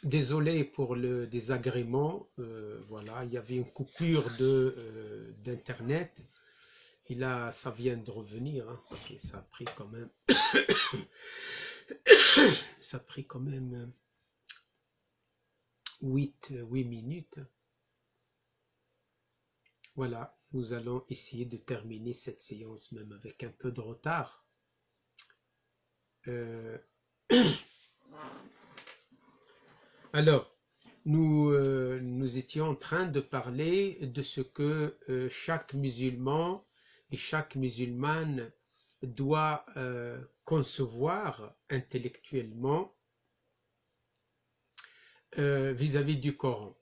Désolé pour le désagrément. Voilà, il y avait une coupure d'internet. Et là, ça vient de revenir. Hein, ça a pris quand même. Ça a pris quand même 8 minutes. Voilà, nous allons essayer de terminer cette séance même avec un peu de retard. Alors, nous étions en train de parler de ce que chaque musulman et chaque musulmane doit concevoir intellectuellement vis-à-vis du Coran.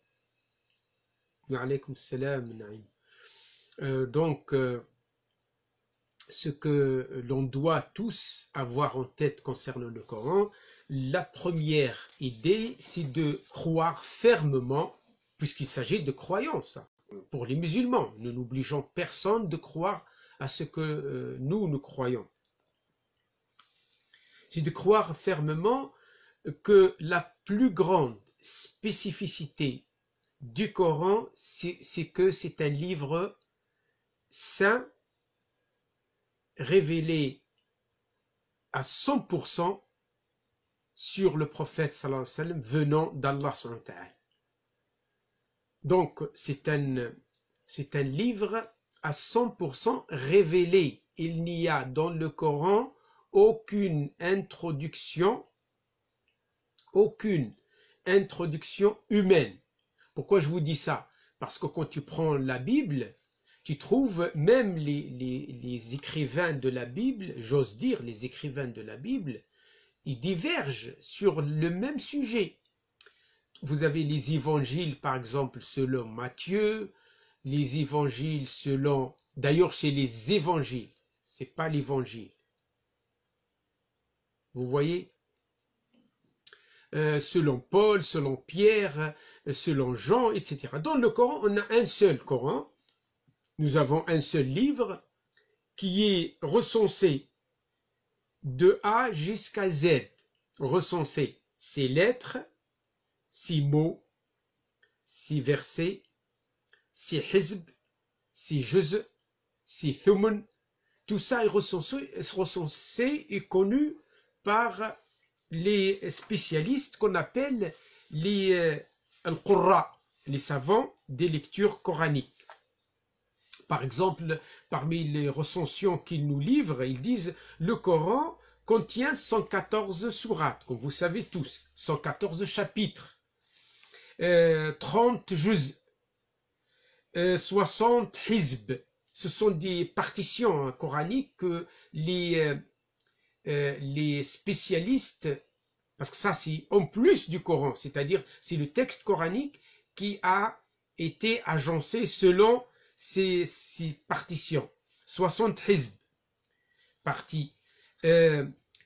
Wa alaykoum salam, Naïm. Donc, ce que l'on doit tous avoir en tête concernant le Coran, la première idée, c'est de croire fermement, puisqu'il s'agit de croyance. Pour les musulmans, nous n'obligeons personne de croire à ce que nous croyons. C'est de croire fermement que la plus grande spécificité du Coran, c'est que c'est un livre saint, révélé à 100% sur le prophète sallallahu alayhi wa sallam venant d'Allah subhanahu wa ta'ala. Donc c'est un livre à 100% révélé. Il n'y a dans le Coran aucune introduction humaine. Pourquoi je vous dis ça? Parce que quand tu prends la Bible, tu trouves même les écrivains de la Bible, j'ose dire les écrivains de la Bible, ils divergent sur le même sujet. Vous avez les évangiles, par exemple, selon Matthieu, les évangiles selon... D'ailleurs, c'est les évangiles, c'est pas l'évangile. Vous voyez, selon Paul, selon Pierre, selon Jean, etc. Dans le Coran, on a un seul Coran. Nous avons un seul livre qui est recensé de A jusqu'à Z. Recensé ses lettres, ses mots, ses versets, ses hizb, ses juz, ses thumun. Tout ça est recensé et connu par les spécialistes qu'on appelle les al-Qurra, les savants des lectures coraniques. Par exemple, parmi les recensions qu'ils nous livrent, ils disent le Coran contient 114 sourates, comme vous savez tous, 114 chapitres, 30 juz, 60 hizb. Ce sont des partitions coraniques que les spécialistes, parce que ça c'est en plus du Coran, c'est-à-dire c'est le texte coranique qui a été agencé selon ces partitions. 60 hizb, partie,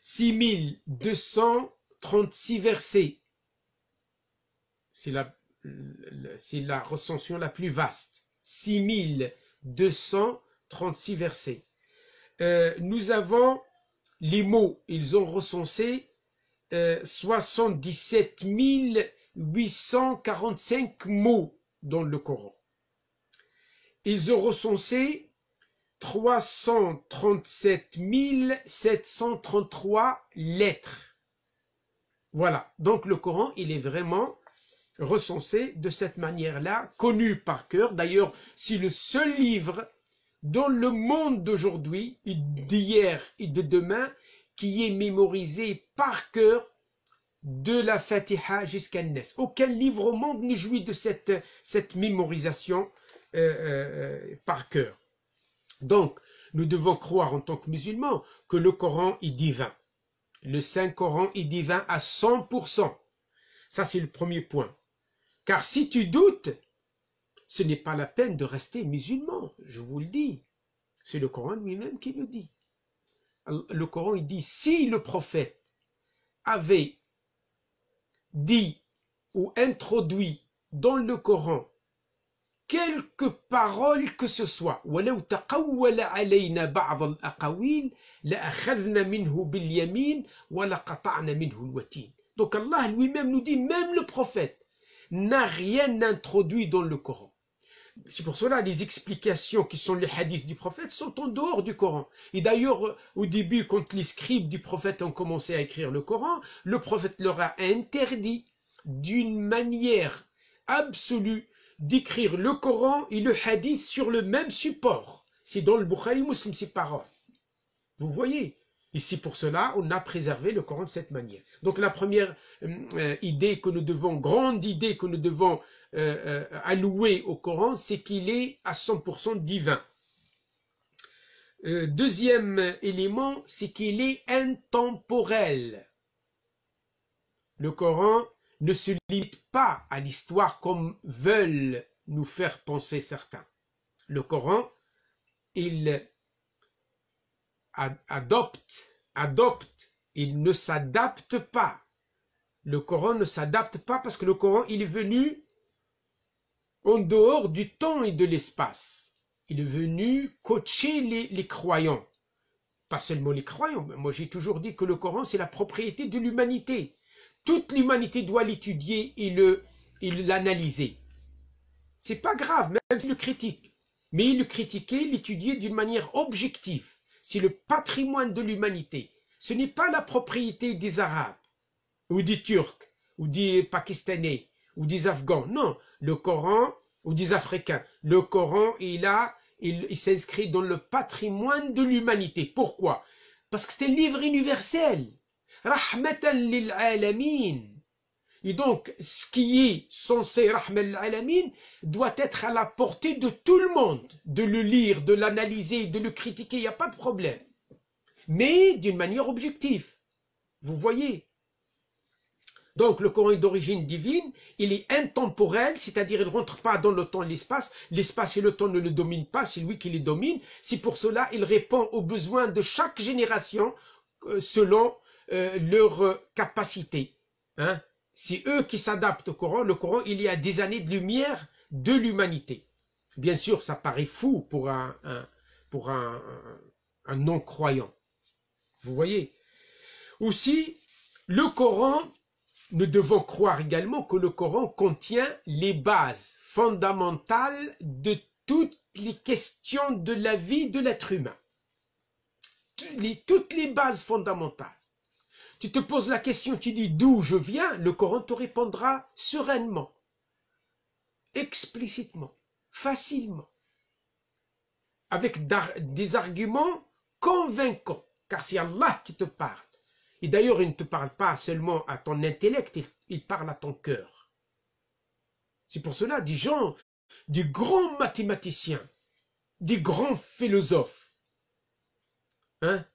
6236 versets, c'est la recension la plus vaste, 6236 versets. Nous avons les mots, ils ont recensé 77 845 mots dans le Coran. Ils ont recensé 337 733 lettres. Voilà, donc le Coran, il est vraiment recensé de cette manière-là, connu par cœur. D'ailleurs, c'est le seul livre dans le monde d'aujourd'hui, d'hier et de demain, qui est mémorisé par cœur de la Fatiha jusqu'à Nas. Aucun livre au monde ne jouit de cette mémorisation par cœur. Donc, nous devons croire en tant que musulmans que le Coran est divin. Le Saint-Coran est divin à 100%. Ça, c'est le premier point. Car si tu doutes, ce n'est pas la peine de rester musulman, je vous le dis. C'est le Coran lui-même qui le dit. Le Coran, il dit, si le prophète avait dit ou introduit dans le Coran quelques paroles que ce soit, ولو تقول علينا بعض الأقاويل لأخذنا منه باليمين ولقطعنا منه الوتين. Donc Allah lui-même nous dit, même le prophète n'a rien introduit dans le Coran. C'est pour cela les explications qui sont les hadiths du prophète sont en dehors du Coran. Et d'ailleurs, au début, quand les scribes du prophète ont commencé à écrire le Coran, le prophète leur a interdit d'une manière absolue d'écrire le Coran et le hadith sur le même support. C'est dans le Bukhari Muslim, ces paroles. Vous voyez? Et c'est pour cela qu'on a préservé le Coran de cette manière. Donc la première idée que nous devons, grande idée que nous devons allouer au Coran, c'est qu'il est à 100% divin. Deuxième élément, c'est qu'il est intemporel. Le Coran ne se limite pas à l'histoire comme veulent nous faire penser certains. Le Coran, il adopte, il ne s'adapte pas. Le Coran ne s'adapte pas parce que le Coran, il est venu en dehors du temps et de l'espace. Il est venu coacher les croyants. Pas seulement les croyants. Moi, j'ai toujours dit que le Coran, c'est la propriété de l'humanité. Toute l'humanité doit l'étudier et l'analyser. C'est pas grave, même s'il le critique. Mais il le critiquait, l'étudier d'une manière objective. C'est le patrimoine de l'humanité. Ce n'est pas la propriété des Arabes, ou des Turcs, ou des Pakistanais, ou des Afghans. Non, le Coran, ou des Africains. Le Coran, il s'inscrit dans le patrimoine de l'humanité. Pourquoi? Parce que c'est un livre universel. Rahmatan lil alamin. Et donc, ce qui est censé Rahmatan lil alamin doit être à la portée de tout le monde, de le lire, de l'analyser, de le critiquer, il n'y a pas de problème. Mais d'une manière objective. Vous voyez? Donc, le Coran est d'origine divine, il est intemporel, c'est-à-dire il ne rentre pas dans le temps et l'espace. L'espace et le temps ne le dominent pas, c'est lui qui les domine. C'est pour cela qu'il répond aux besoins de chaque génération selon leur capacité. Hein? C'est eux qui s'adaptent au Coran. Le Coran, il y a des années de lumière de l'humanité. Bien sûr, ça paraît fou pour un non-croyant. Vous voyez? Aussi, le Coran, nous devons croire également que le Coran contient les bases fondamentales de toutes les questions de la vie de l'être humain. Toutes les bases fondamentales. Tu te poses la question, tu dis d'où je viens, le Coran te répondra sereinement, explicitement, facilement, avec des arguments convaincants, car c'est Allah qui te parle. Et d'ailleurs, il ne te parle pas seulement à ton intellect, il parle à ton cœur. C'est pour cela, des gens, des grands mathématiciens, des grands philosophes, hein,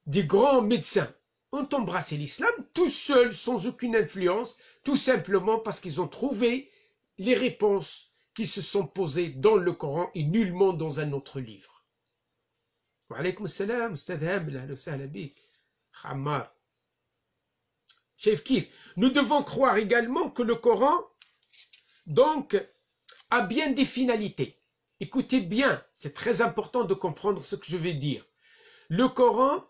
des grands médecins, ont embrassé l'islam tout seuls, sans aucune influence, tout simplement parce qu'ils ont trouvé les réponses qui se sont posées dans le Coran et nullement dans un autre livre. Wa alaykoum salam, Ustad Hamel, ahlan wa sahlan bik, Khammar. Chef Kif, nous devons croire également que le Coran, donc, a bien des finalités. Écoutez bien, c'est très important de comprendre ce que je vais dire. Le Coran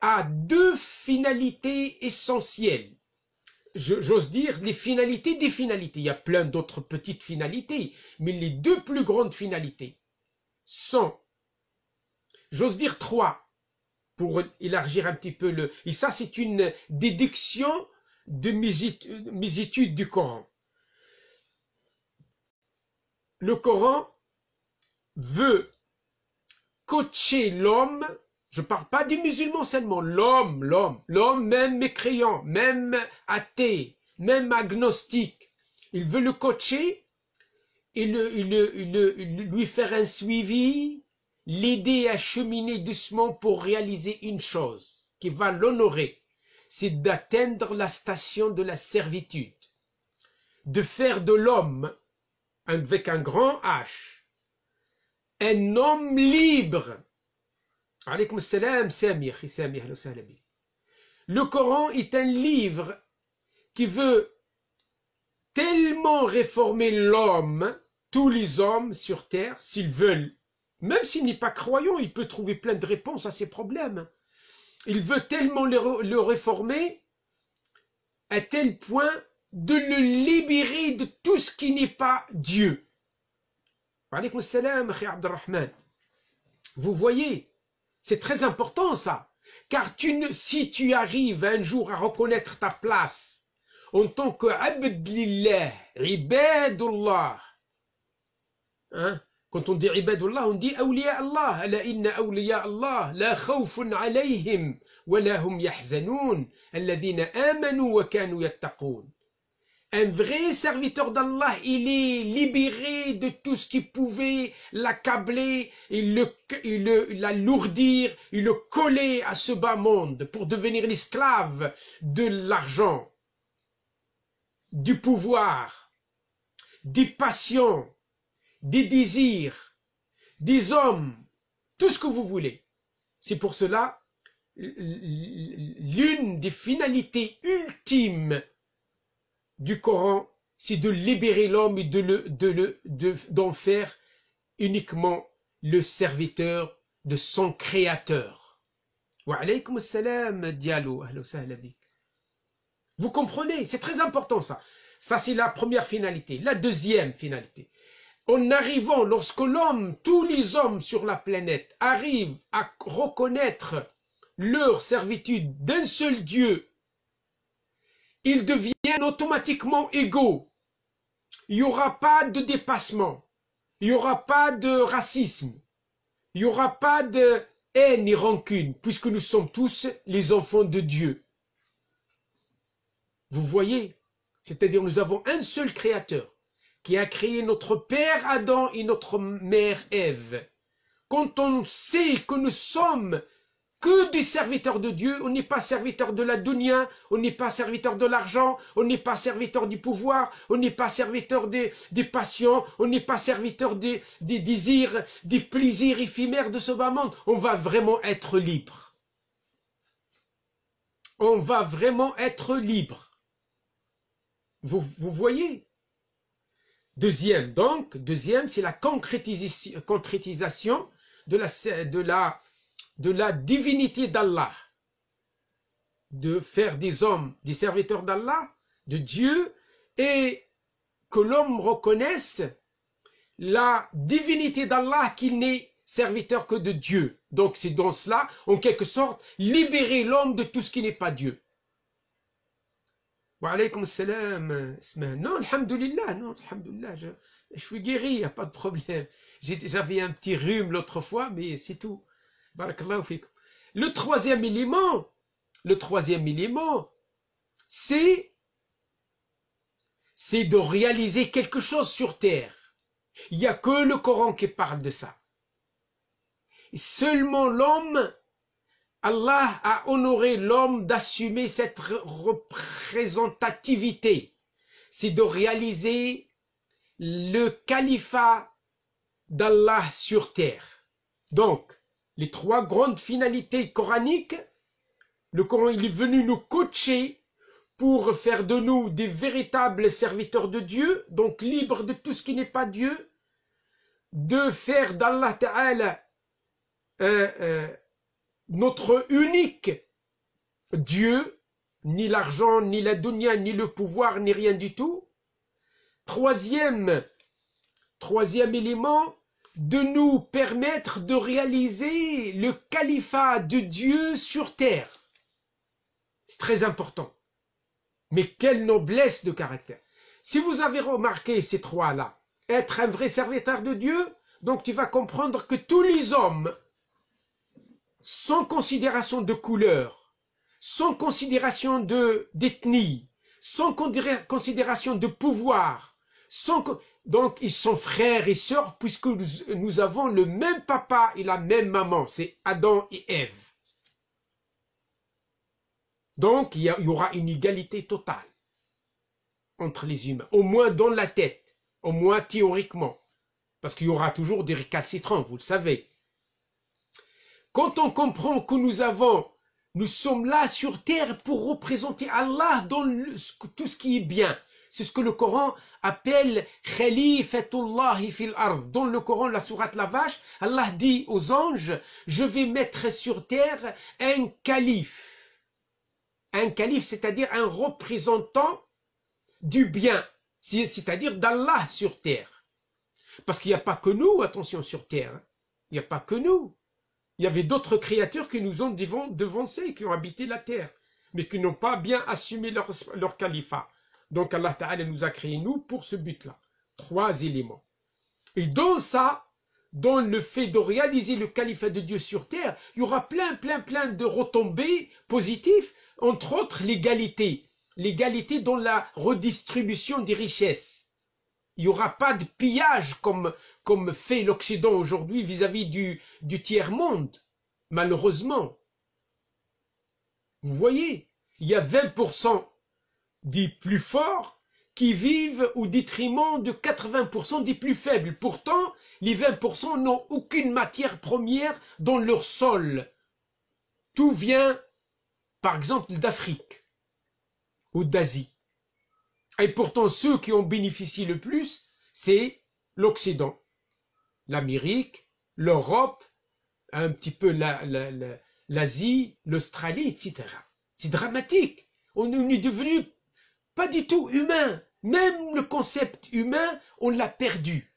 a deux finalités essentielles. J'ose dire les finalités des finalités. Il y a plein d'autres petites finalités, mais les deux plus grandes finalités sont, j'ose dire trois, pour élargir un petit peu le... Et ça, c'est une déduction de mes études du Coran. Le Coran veut coacher l'homme, je ne parle pas des musulmans seulement, l'homme, même mécréant, même athée, même agnostique, il veut le coacher et lui faire un suivi, l'aider à cheminer doucement pour réaliser une chose qui va l'honorer, c'est d'atteindre la station de la servitude, de faire de l'homme, avec un grand H, un homme libre. Alaykoum salam, Samir. Le Coran est un livre qui veut tellement réformer l'homme, tous les hommes sur terre, s'ils veulent. Même s'il n'est pas croyant, il peut trouver plein de réponses à ses problèmes. Il veut tellement le réformer à tel point de le libérer de tout ce qui n'est pas Dieu. Wa alaykoum salam, akhi Abdelrahman. Vous voyez, c'est très important ça. Car si tu arrives un jour à reconnaître ta place en tant que abd lillah, ibadullah, hein? Quand on dit ibadullah, on dit awliya Allah. Ala inna awliya Allah la khawfun alayhim wa la hum yahzanun alladhina amanu wa kanu yattaqun. Un vrai serviteur d'Allah, il est libéré de tout ce qui pouvait l'accabler, l'alourdir, il le coller à ce bas monde pour devenir l'esclave de l'argent, du pouvoir, des passions, des désirs, des hommes, tout ce que vous voulez. C'est pour cela, l'une des finalités ultimes du Coran, c'est de libérer l'homme et d'en faire uniquement le serviteur de son créateur. Wa alaykoum salam, Diallo. Vous comprenez, c'est très important ça. Ça c'est la première finalité. La deuxième finalité. En arrivant, lorsque l'homme, tous les hommes sur la planète arrivent à reconnaître leur servitude d'un seul Dieu, ils deviennent automatiquement égaux. Il n'y aura pas de dépassement. Il n'y aura pas de racisme. Il n'y aura pas de haine ni rancune, puisque nous sommes tous les enfants de Dieu. Vous voyez? C'est-à-dire nous avons un seul créateur qui a créé notre père Adam et notre mère Ève. Quand on sait que nous sommes que des serviteurs de Dieu, on n'est pas serviteur de la dunya, on n'est pas serviteur de l'argent, on n'est pas serviteur du pouvoir, on n'est pas serviteur des passions, on n'est pas serviteur des désirs, des plaisirs éphémères de ce bas monde. On va vraiment être libre. On va vraiment être libre. Vous voyez? Deuxième, c'est la concrétisation de la divinité d'Allah, de faire des hommes des serviteurs d'Allah, de Dieu, et que l'homme reconnaisse la divinité d'Allah, qu'il n'est serviteur que de Dieu. Donc c'est dans cela, en quelque sorte, libérer l'homme de tout ce qui n'est pas Dieu. Wa alaykoum salam. Non, alhamdulillah, je suis guéri, il n'y a pas de problème. J'avais un petit rhume l'autre fois, mais c'est tout. Barakallahu fikum. Le troisième élément, c'est de réaliser quelque chose sur terre. Il n'y a que le Coran qui parle de ça. Et seulement l'homme, Allah a honoré l'homme d'assumer cette représentativité. C'est de réaliser le califat d'Allah sur terre. Donc, les trois grandes finalités coraniques, le Coran il est venu nous coacher pour faire de nous des véritables serviteurs de Dieu, donc libres de tout ce qui n'est pas Dieu, de faire d'Allah Ta'ala notre unique Dieu, ni l'argent, ni la dunya, ni le pouvoir, ni rien du tout. Troisième élément, de nous permettre de réaliser le califat de Dieu sur terre. C'est très important. Mais quelle noblesse de caractère. Si vous avez remarqué ces trois-là, être un vrai serviteur de Dieu, donc tu vas comprendre que tous les hommes, sans considération de couleur, sans considération d'ethnie, sans considération de pouvoir, donc ils sont frères et sœurs puisque nous avons le même papa et la même maman, c'est Adam et Ève. Donc il y aura une égalité totale entre les humains, au moins dans la tête, au moins théoriquement, parce qu'il y aura toujours des récalcitrants, vous le savez. Quand on comprend que nous sommes là sur terre pour représenter Allah dans tout ce qui est bien, c'est ce que le Coran appelle Khalifatullahi fil ard. Dans le Coran, la sourate La Vache, Allah dit aux anges, je vais mettre sur terre un calife. un calife, c'est-à-dire un représentant du bien, c'est-à-dire d'Allah sur terre. Parce qu'il n'y a pas que nous, attention, sur terre. Hein. Il n'y a pas que nous. Il y avait d'autres créatures qui nous ont devancés, qui ont habité la terre, mais qui n'ont pas bien assumé leur califat. Donc Allah Ta'ala nous a créés, nous, pour ce but-là. 3 éléments. Et dans ça, dans le fait de réaliser le califat de Dieu sur terre, il y aura plein de retombées positives, entre autres l'égalité. L'égalité dans la redistribution des richesses. Il n'y aura pas de pillage comme fait l'Occident aujourd'hui vis-à-vis du tiers-monde, malheureusement. Vous voyez, il y a 20% des plus forts qui vivent au détriment de 80% des plus faibles. Pourtant, les 20% n'ont aucune matière première dans leur sol. Tout vient, par exemple, d'Afrique ou d'Asie. Et pourtant, ceux qui ont bénéficié le plus, c'est l'Occident, l'Amérique, l'Europe, un petit peu l'Asie, l'Australie, etc. C'est dramatique. On est devenu pas du tout humain. Même le concept humain, on l'a perdu.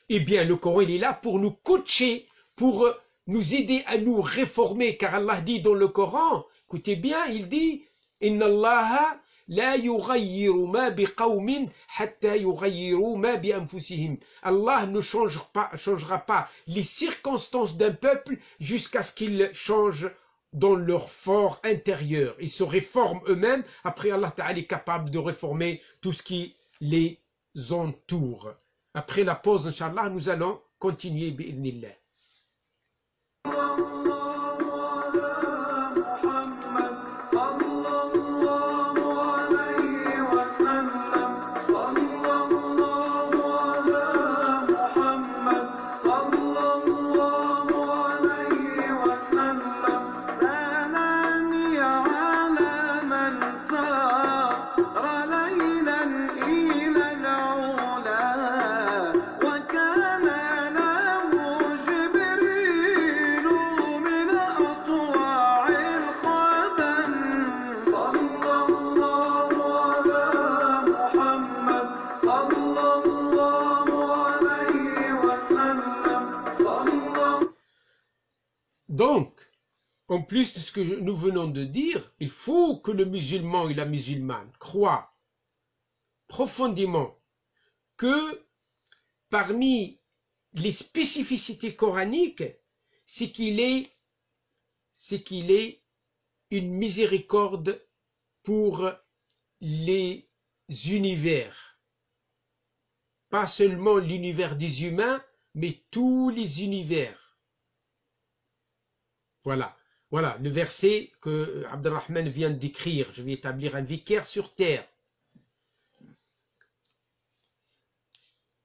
Eh bien, le Coran, il est là pour nous coacher, pour nous aider à nous réformer. Car Allah dit dans le Coran, écoutez bien, il dit « Inna Allah la yughayyiru ma biqawmin hatta yughayyiru ma bi anfusihim » Allah ne changera pas les circonstances d'un peuple jusqu'à ce qu'il change dans leur fort intérieur. Ils se réforment eux-mêmes. Après, Allah Ta'ala est capable de réformer tout ce qui les entoure. Après la pause, Inch'Allah, nous allons continuer, bi'idhnillah. Donc, en plus de ce que nous venons de dire, il faut que le musulman et la musulmane croient profondément que parmi les spécificités coraniques, c'est qu'il est une miséricorde pour les univers. Pas seulement l'univers des humains, mais tous les univers. Voilà le verset que Abdelrahman vient d'écrire. Je vais établir un vicaire sur terre.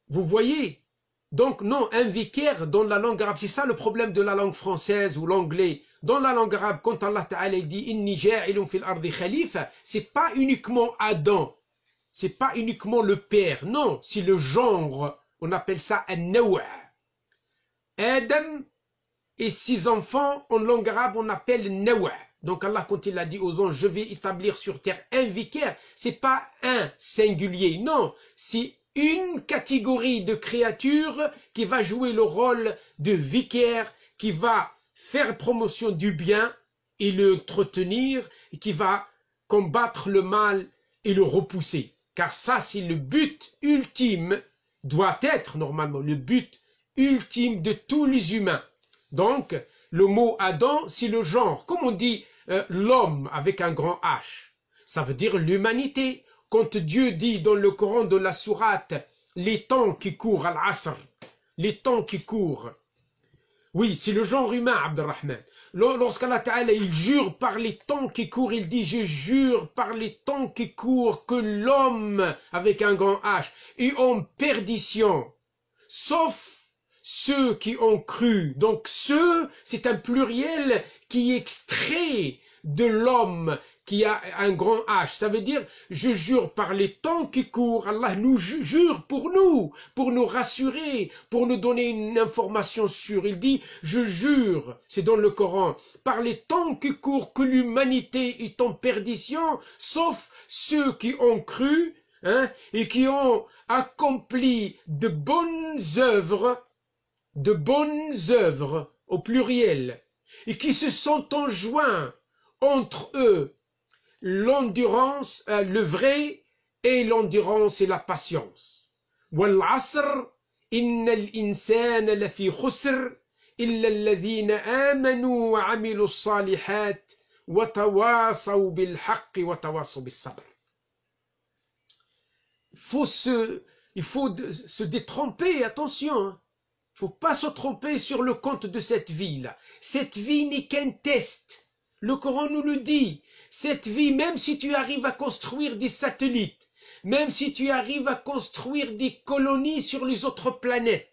Vous voyez? Donc non, un vicaire dans la langue arabe, c'est ça le problème de la langue française ou l'anglais. Dans la langue arabe, quand Allah Ta'ala dit « Inni ja'ilun fil ardi khalifa », c'est pas uniquement Adam, c'est pas uniquement le père, non, c'est le genre, on appelle ça un nawa'. Adam et 6 enfants, en langue arabe, on appelle nawa'. Donc Allah, quand il a dit aux anges, je vais établir sur terre un vicaire, c'est pas un singulier, non, c'est une catégorie de créatures qui va jouer le rôle de vicaire, qui va faire promotion du bien et l'entretenir, et qui va combattre le mal et le repousser. Car ça, c'est le but ultime, doit être normalement le but ultime de tous les humains. Donc, le mot Adam, c'est le genre. Comme on dit l'homme avec un grand H, ça veut dire l'humanité. Quand Dieu dit dans le Coran de la sourate, les temps qui courent à l'Asr, les temps qui courent, oui, c'est le genre humain, Abdelrahman. Lorsqu'Allah Ta'ala, il jure par les temps qui courent, il dit, je jure par les temps qui courent que l'homme, avec un grand H, est en perdition, sauf ceux qui ont cru. Donc ceux, c'est un pluriel qui est extrait de l'homme qui a un grand H. Ça veut dire, je jure par les temps qui courent, Allah nous jure pour nous rassurer, pour nous donner une information sûre. Il dit, je jure, c'est dans le Coran, par les temps qui courent que l'humanité est en perdition, sauf ceux qui ont cru, et qui ont accompli de bonnes œuvres au pluriel, et qui se sont enjoints entre eux l'endurance, le vrai, et l'endurance et la patience. Wal asr, innal insana lafi khusr, illa alladhina amanu wa amilu s-salihat, wa tawasaw bil haqqi wa tawasaw bis sabr. Il faut se détromper, attention, hein. Il ne faut pas se tromper sur le compte de cette vie-là. Cette vie n'est qu'un test. Le Coran nous le dit. Cette vie, même si tu arrives à construire des satellites, même si tu arrives à construire des colonies sur les autres planètes,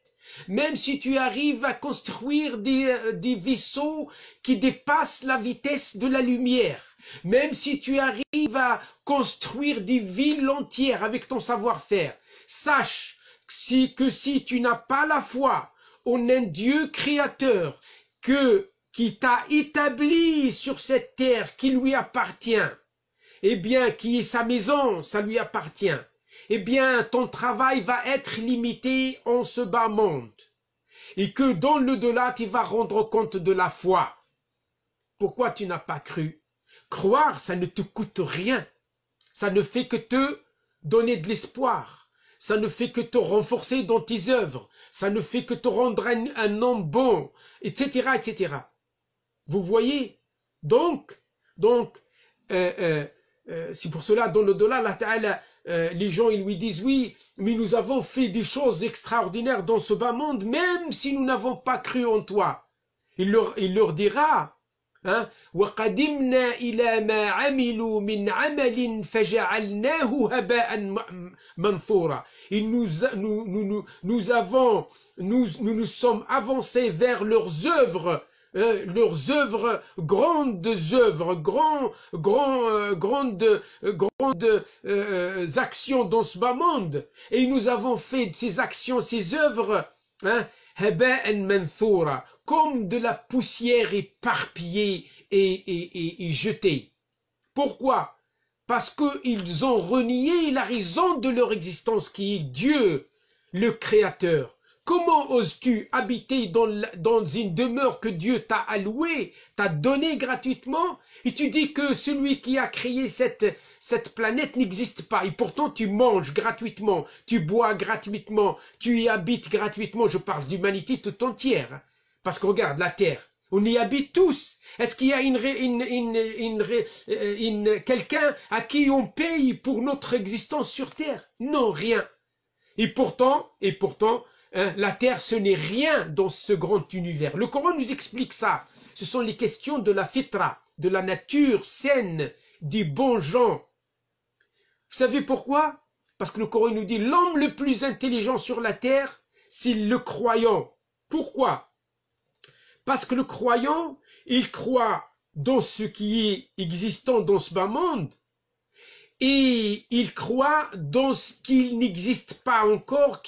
même si tu arrives à construire des vaisseaux qui dépassent la vitesse de la lumière, même si tu arrives à construire des villes entières avec ton savoir-faire, sache que si tu n'as pas la foi en un Dieu créateur qui t'a établi sur cette terre qui lui appartient, eh bien, qui est sa maison, ça lui appartient, eh bien, ton travail va être limité en ce bas monde. Et que dans l'au-delà, tu vas rendre compte de la foi. Pourquoi tu n'as pas cru? Croire, ça ne te coûte rien. Ça ne fait que te donner de l'espoir. Ça ne fait que te renforcer dans tes œuvres. Ça ne fait que te rendre un homme bon, etc., etc. Vous voyez? Donc, c'est pour cela, dans l'au-delà, Allah Ta'ala, les gens ils lui disent, oui, mais nous avons fait des choses extraordinaires dans ce bas monde, même si nous n'avons pas cru en toi. Il leur dira, وَقَدِمْنَا إِلَى مَا عَمِلُوا مِنْ عَمَلٍ فَجَعَلْنَاهُ هَبَاءً مَنْثُورًا. Nous sommes avancés vers leurs œuvres, grandes actions dans ce bas monde, et nous avons fait ces actions, ces œuvres, haba'an manthura, comme de la poussière éparpillée et jetée. Pourquoi? Parce qu'ils ont renié la raison de leur existence, qui est Dieu, le Créateur. Comment oses-tu habiter dans une demeure que Dieu t'a allouée, t'a donnée gratuitement, et tu dis que celui qui a créé cette planète n'existe pas, et pourtant tu manges gratuitement, tu bois gratuitement, tu y habites gratuitement. Je parle d'humanité tout entière, parce que regarde la Terre, on y habite tous. Est-ce qu'il y a quelqu'un à qui on paye pour notre existence sur Terre? Non, rien. Et pourtant, la Terre, ce n'est rien dans ce grand univers. Le Coran nous explique ça. Ce sont les questions de la fitra, de la nature saine, des bons gens. Vous savez pourquoi? Parce que le Coran nous dit l'homme le plus intelligent sur la terre, c'est le croyant. Pourquoi? Parce que le croyant, il croit dans ce qui est existant dans ce bas monde, et il croit dans ce qui n'existe pas encore,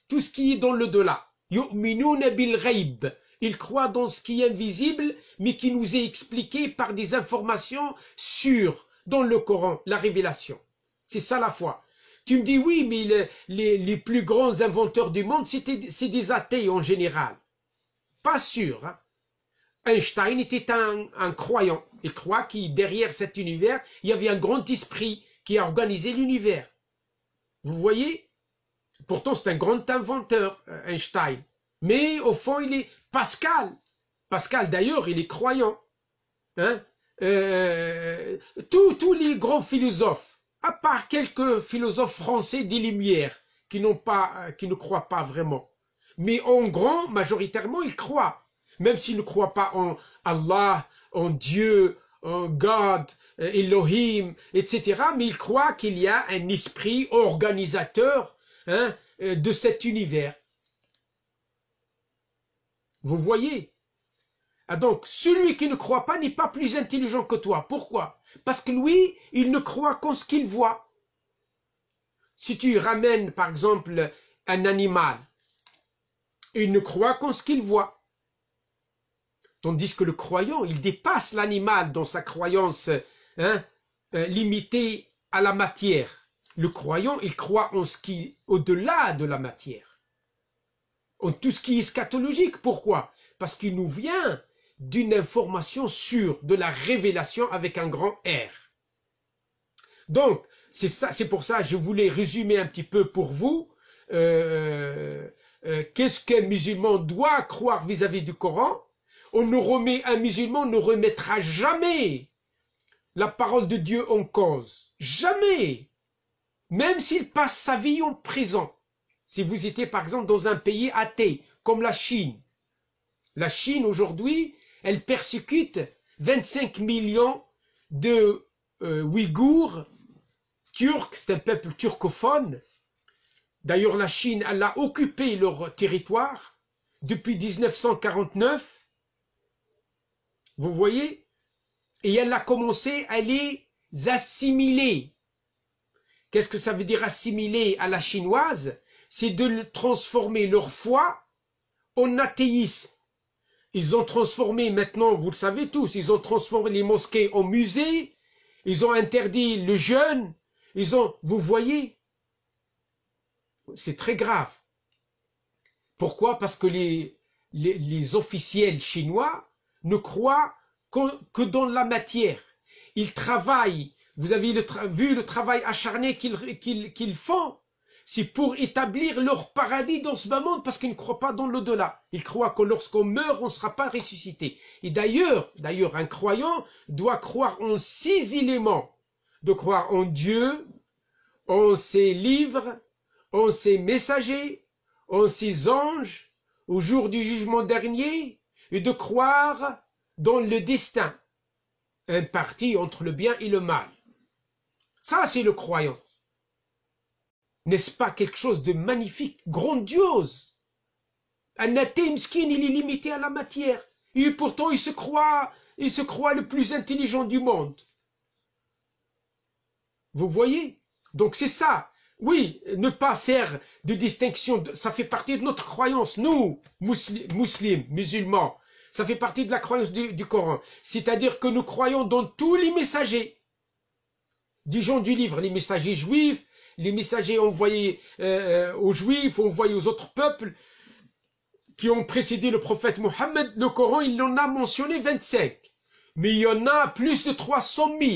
tout ce qui est dans le delà. Yu'minuna bil ghaib. Il croit dans ce qui est invisible, mais qui nous est expliqué par des informations sûres dans le Coran, la révélation. C'est ça la foi. Tu me dis oui, mais les plus grands inventeurs du monde, c'est des athées en général. Pas sûr. Hein? Einstein était un croyant. Il croit que derrière cet univers, il y avait un grand esprit qui a organisé l'univers. Vous voyez? Pourtant, c'est un grand inventeur, Einstein. Mais au fond, il est Pascal. Pascal, d'ailleurs, il est croyant. Hein? Tous les grands philosophes, à part quelques philosophes français des Lumières, qui ne croient pas vraiment. Mais en grand, majoritairement, ils croient. Même s'ils ne croient pas en Allah, en Dieu, en God, Elohim, etc. Mais ils croient qu'il y a un esprit organisateur de cet univers. Vous voyez? Ah donc, celui qui ne croit pas n'est pas plus intelligent que toi. Pourquoi? Parce que lui, il ne croit qu'en ce qu'il voit. Si tu ramènes, par exemple, un animal, il ne croit qu'en ce qu'il voit. Tandis que le croyant, il dépasse l'animal dans sa croyance limitée à la matière. Le croyant, il croit en ce qui est au-delà de la matière. En tout ce qui est eschatologique. Pourquoi? Parce qu'il nous vient d'une information sûre, de la révélation avec un grand R. Donc, c'est pour ça que je voulais résumer un petit peu pour vous qu'est-ce qu'un musulman doit croire vis-à-vis du Coran. Un musulman ne remettra jamais la parole de Dieu en cause. Jamais. Même s'il passe sa vie en prison. Si vous étiez par exemple dans un pays athée, comme la Chine. La Chine aujourd'hui, elle persécute 25 millions de Ouïghours turcs, c'est un peuple turcophone. D'ailleurs, la Chine, elle a occupé leur territoire depuis 1949. Vous voyez? Et elle a commencé à les assimiler. Qu'est-ce que ça veut dire assimiler à la chinoise? C'est de transformer leur foi en athéisme. Ils ont transformé maintenant, vous le savez tous, ils ont transformé les mosquées en musées, ils ont interdit le jeûne, vous voyez, c'est très grave. Pourquoi? Parce que les officiels chinois ne croient que dans la matière. Ils travaillent, vous avez vu le travail acharné qu'ils font, c'est pour établir leur paradis dans ce bas monde parce qu'ils ne croient pas dans l'au-delà. Ils croient que lorsqu'on meurt, on ne sera pas ressuscité. Et d'ailleurs, un croyant doit croire en 6 éléments. De croire en Dieu, en ses livres, en ses messagers, en ses anges, au jour du jugement dernier, et de croire dans le destin, un parti entre le bien et le mal. Ça, c'est le croyant. N'est-ce pas quelque chose de magnifique, grandiose? Un athée miskin, il est limité à la matière. Et pourtant, il se croit le plus intelligent du monde. Vous voyez? Donc c'est ça. Oui, ne pas faire de distinction, ça fait partie de notre croyance. Nous, musulmans, ça fait partie de la croyance du Coran. C'est-à-dire que nous croyons dans tous les messagers. Des gens du livre, les messagers juifs, les messagers envoyés aux Juifs, envoyés aux autres peuples qui ont précédé le prophète Mohammed. Le Coran, il en a mentionné 25. Mais il y en a plus de 300 000.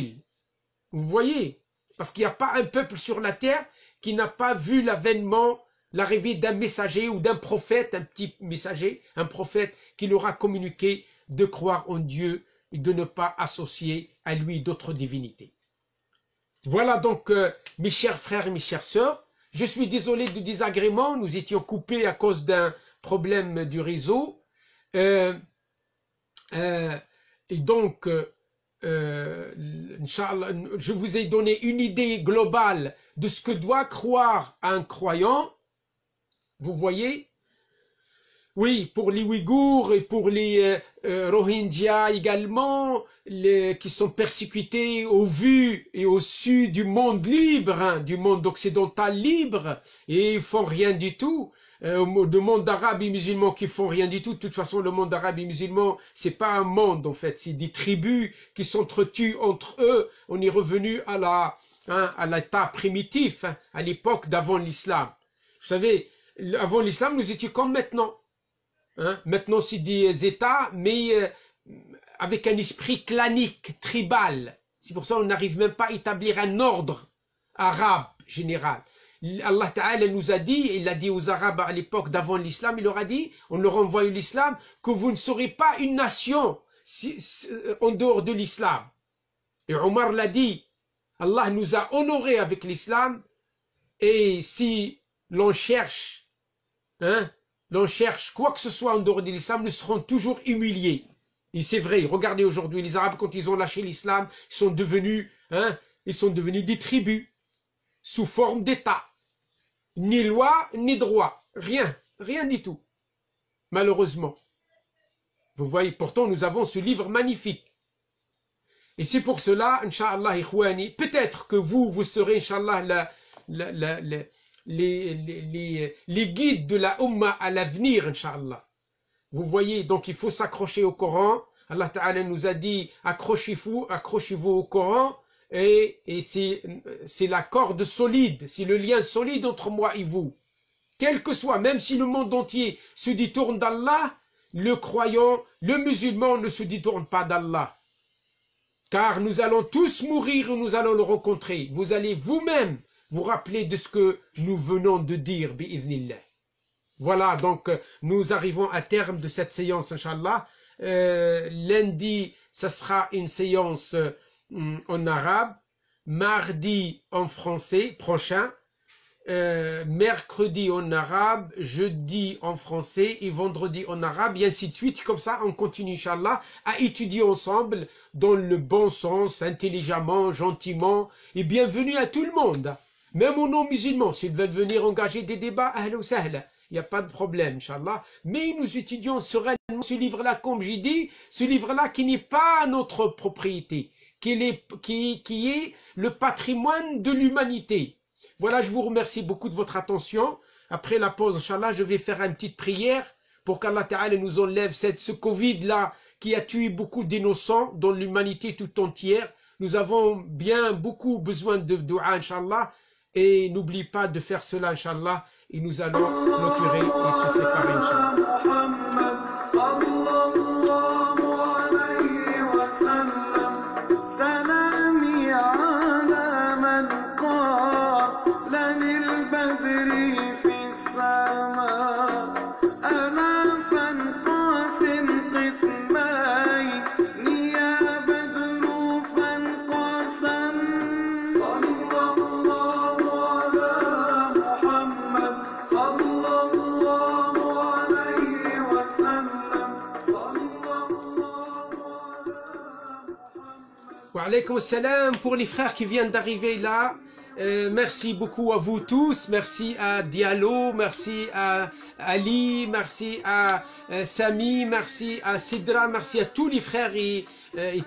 Vous voyez? Parce qu'il n'y a pas un peuple sur la terre qui n'a pas vu l'avènement, l'arrivée d'un messager ou d'un prophète, un petit messager, un prophète qui leur a communiqué de croire en Dieu et de ne pas associer à lui d'autres divinités. Voilà donc, mes chers frères et mes chères sœurs, je suis désolé du désagrément, nous étions coupés à cause d'un problème du réseau. Et donc, Inch'Allah, je vous ai donné une idée globale de ce que doit croire un croyant. Vous voyez? Oui, pour les Ouïghours et pour les Rohingyas également, qui sont persécutés au vu et au su du monde libre, du monde occidental libre, et ils font rien du tout. Le monde arabe et musulman qui font rien du tout. De toute façon, le monde arabe et musulman, c'est pas un monde en fait, c'est des tribus qui s'entretuent entre eux. On est revenu à l'état primitif, à l'époque d'avant l'islam. Vous savez, avant l'islam, nous étions comme maintenant. Maintenant, c'est des États, mais avec un esprit clanique, tribal. C'est pour ça qu'on n'arrive même pas à établir un ordre arabe général. Allah Ta'ala nous a dit, il a dit aux Arabes à l'époque d'avant l'islam, il leur a dit, on leur a envoyé l'islam, que vous ne serez pas une nation en dehors de l'islam. Et Omar l'a dit, Allah nous a honorés avec l'islam, et si l'on cherche, quoi que ce soit en dehors de l'islam, nous serons toujours humiliés. Et c'est vrai, regardez aujourd'hui, les Arabes, quand ils ont lâché l'islam, ils sont devenus des tribus, sous forme d'État. Ni loi, ni droit, rien du tout, malheureusement. Vous voyez, pourtant nous avons ce livre magnifique. Et c'est pour cela, Inch'Allah, Ikhwani, peut-être que vous serez, Inch'Allah, les guides de la Ummah à l'avenir, Inch'Allah. Vous voyez, donc il faut s'accrocher au Coran. Allah Ta'ala nous a dit, accrochez-vous au Coran, et c'est la corde solide, c'est le lien solide entre moi et vous. Quel que soit, même si le monde entier se détourne d'Allah, le croyant, le musulman ne se détourne pas d'Allah. Car nous allons tous mourir et nous allons le rencontrer. Vous allez vous-même vous rappeler de ce que nous venons de dire, bi'idhnillah. Voilà, donc nous arrivons à terme de cette séance, Inch'Allah. Lundi, ça sera une séance en arabe. Mardi en français, prochain. Mercredi en arabe, jeudi en français et vendredi en arabe, et ainsi de suite. Comme ça, on continue, Inch'Allah, à étudier ensemble dans le bon sens, intelligemment, gentiment, et bienvenue à tout le monde, même aux non-musulmans. S'ils veulent venir engager des débats, ahl ou sahl, il n'y a pas de problème, Inch'Allah. Mais nous étudions sereinement ce livre-là, comme j'ai dit, ce livre-là qui n'est pas notre propriété, qui est le patrimoine de l'humanité. Voilà, je vous remercie beaucoup de votre attention. Après la pause, Inch'Allah, je vais faire une petite prière pour qu'Allah Ta'ala nous enlève ce Covid-là qui a tué beaucoup d'innocents dans l'humanité tout entière. Nous avons beaucoup besoin de dua, Inch'Allah. Et n'oublie pas de faire cela, Inch'Allah. Et nous allons clôturer et se séparer, Inch'Allah. Wa alaykoum salam pour les frères qui viennent d'arriver là. Merci beaucoup à vous tous. Merci à Diallo, merci à Ali, merci à Sami, merci à Sidra, merci à tous les frères et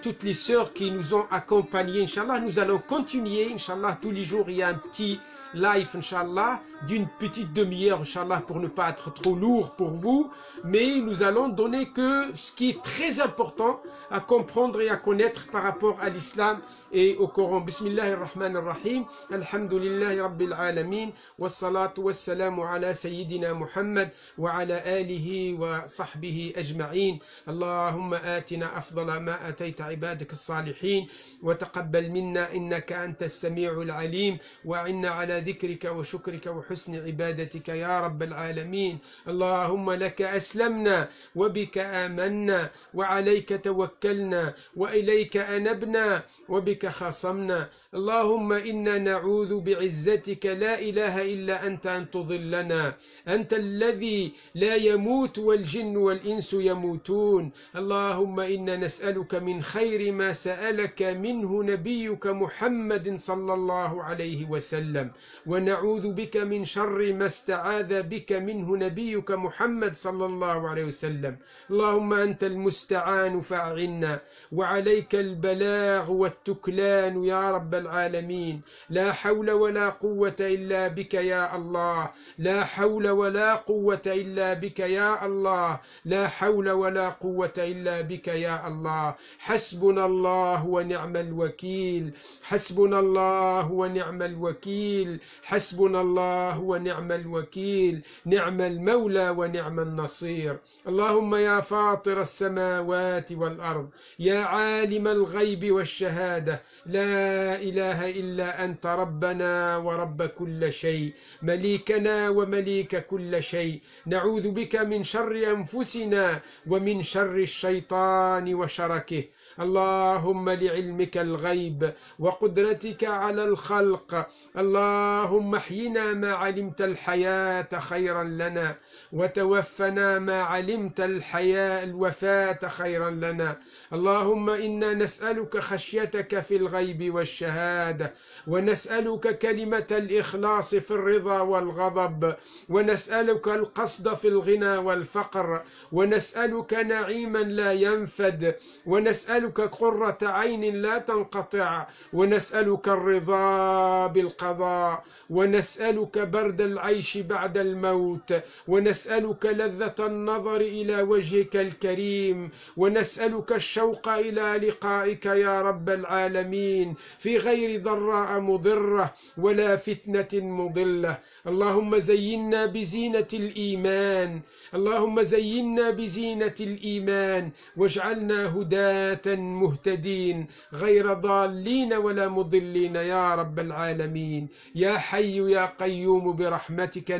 toutes les sœurs qui nous ont accompagnés. Inch'Allah, nous allons continuer. Inch'Allah, tous les jours, il y a un petit live, Inch'Allah, d'une petite demi-heure, Inch'Allah, pour ne pas être trop lourd pour vous. Mais nous allons donner que ce qui est très important à comprendre et à connaître par rapport à l'islam et au Coran. Bismillahirrahmanirrahim. Alhamdulillahi Rabbil Alamin. Wassalatu wassalamu ala Sayyidina Muhammad wa ala alihi wa sahbihi ajma'in. Allahumma atina afdala ma atayta ibadak as-salihin wa taqabbal minna innaka anta as-sami'ul alim wa inna ala dhikrika wa shukrika wa husni ibadatika ya Rabbil Alamin. Allahumma laka aslamna wa bika amanna wa alayka tawakkalna wa ilayka anabna wa bika خاصمنا اللهم إنا نعوذ بعزتك لا إله إلا أنت أن تضلنا أنت الذي لا يموت والجن والإنس يموتون اللهم إنا نسألك من خير ما سألك منه نبيك محمد صلى الله عليه وسلم ونعوذ بك من شر ما استعاذ بك منه نبيك محمد صلى الله عليه وسلم اللهم أنت المستعان فأعنا وعليك البلاغ والتكلان يا رب العالمين لا حول ولا قوة إلا بك يا الله لا حول ولا قوة إلا بك يا الله لا حول ولا قوة إلا بك يا الله حسبنا الله ونعم الوكيل حسبنا الله ونعم الوكيل حسبنا الله ونعم الوكيل نعم المولى ونعم النصير اللهم يا فاطر السماوات والأرض يا عالم الغيب والشهادة لا إله إلا أنت ربنا ورب كل شيء مليكنا ومليك كل شيء نعوذ بك من شر أنفسنا ومن شر الشيطان وشركه اللهم لعلمك الغيب وقدرتك على الخلق اللهم احينا ما علمت الحياة خيرا لنا، وتوفنا ما علمت الوفاة خيرا لنا. اللهم إنا نسألك خشيتك في الغيب والشهادة، ونسألك كلمة الإخلاص في الرضا والغضب، ونسألك القصد في الغنى والفقر، ونسألك نعيما لا ينفد، ونسألك قرة عين لا تنقطع، ونسألك الرضا بالقضاء، ونسألك برد العيش بعد الموت، ونسألك لذة النظر إلى وجهك الكريم، ونسألك الشوق إلى لقائك يا رب العالمين في غير ضراء مضرة ولا فتنة مضلة. اللهم زينا بزينة الإيمان، اللهم زينا بزينة الإيمان، واجعلنا هداة مهتدين غير ضالين ولا مضلين يا رب العالمين. يا حي يا قيوم برحمتك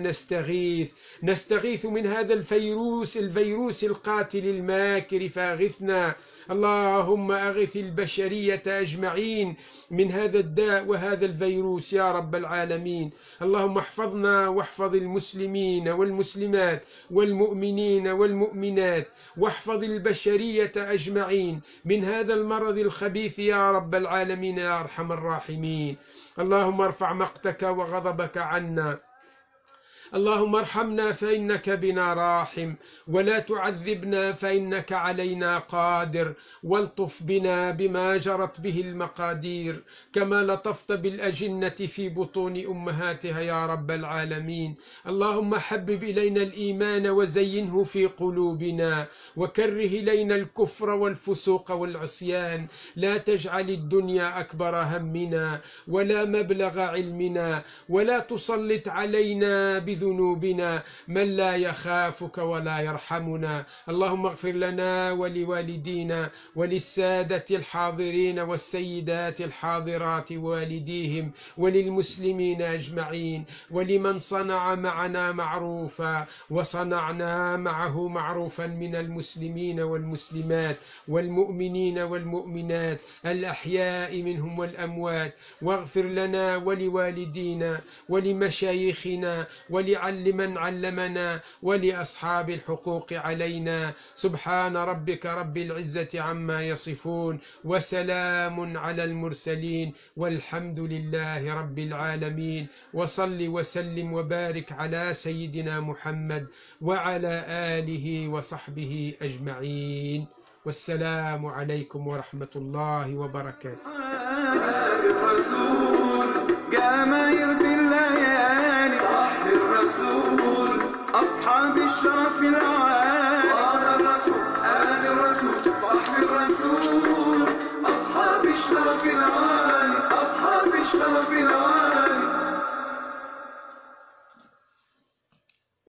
نستغيث من هذا الفيروس القاتل الماكر فاغثنا. اللهم أغث البشرية أجمعين من هذا الداء وهذا الفيروس يا رب العالمين. اللهم احفظنا واحفظ المسلمين والمسلمات والمؤمنين والمؤمنات، واحفظ البشرية أجمعين من هذا المرض الخبيث يا رب العالمين يا أرحم الراحمين. اللهم ارفع مقتك وغضبك عنا، اللهم ارحمنا فإنك بنا راحم، ولا تعذبنا فإنك علينا قادر، والطف بنا بما جرت به المقادير، كما لطفت بالأجنة في بطون أمهاتها يا رب العالمين. اللهم حبب إلينا الإيمان وزينه في قلوبنا، وكره إلينا الكفر والفسوق والعصيان. لا تجعل الدنيا أكبر همنا ولا مبلغ علمنا، ولا تسلط علينا بذنوبنا من لا يخافك ولا يرحمنا. اللهم اغفر لنا ولوالدينا وللسادة الحاضرين والسيدات الحاضرات والديهم، وللمسلمين أجمعين، ولمن صنع معنا معروفا وصنعنا معه معروفا من المسلمين والمسلمات والمؤمنين والمؤمنات الأحياء منهم والأموات. واغفر لنا ولوالدينا ولمشايخنا ولمن علمنا ولأصحاب الحقوق علينا. سبحان ربك رب العزة عما يصفون، وسلام على المرسلين، والحمد لله رب العالمين. وصل وسلم وبارك على سيدنا محمد وعلى آله وصحبه أجمعين، والسلام عليكم ورحمة الله وبركاته. الرسول قام يرضي الليالي، صاحب الرسول أصحاب الشرف العالي.